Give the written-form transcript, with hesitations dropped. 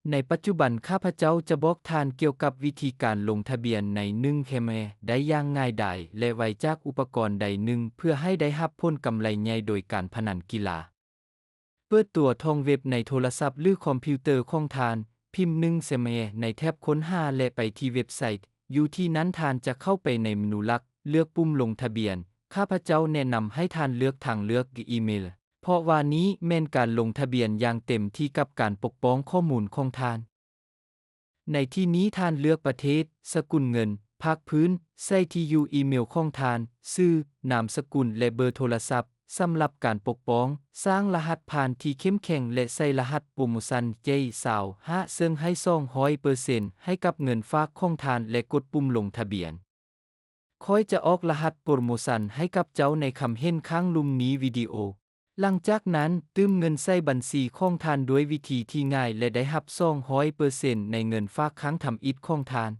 ในปัจจุบันข้าพเจ้าจะบอกท่านเกี่ยวกับวิธีการลงทะเบียนใน1เคมได้อย่างง่ายดายและไวจากอุปกรณ์ใดหนึ่งเพื่อให้ได้รับผลกำไรใหญ่โดยการพนันกีฬาเปิดตัวท่องเว็บในโทรศัพท์หรือคอมพิวเตอร์ของท่านพิมพ์1เคมในแท็บค้นหาและไปที่เว็บไซต์อยู่ที่นั้นท่านจะเข้าไปในเมนูหลักเลือกปุ่มลงทะเบียนข้าพเจ้าแนะนำให้ท่านเลือกทางเลือกอีเมลเพราะว่านี้แม่นการลงทะเบียนอย่างเต็มที่กับการปกป้องข้อมูลของท่านในที่นี้ท่านเลือกประเทศสกุลเงินภาคพื้นใส่ที่อยู่อีเมลของท่านชื่อนามสกุลและเบอร์โทรศัพท์สำหรับการปกป้องสร้างรหัสผ่านที่เข้มแข็งและใส่รหัสโปรโมชั่นJ25ซึ่งให้200%ให้กับเงินฝากของท่านและกดปุ่มลงทะเบียนค่อยจะออกรหัสโปรโมชั่นให้กับเจ้าในคำเห็นข้างลุ่มนี้วิดีโอหลังจากนั้นตื้มเงินใส่บัญชีของท่านด้วยวิธีที่ง่ายและได้รับ200%ในเงินฝากครั้งทำอิฐของท่าน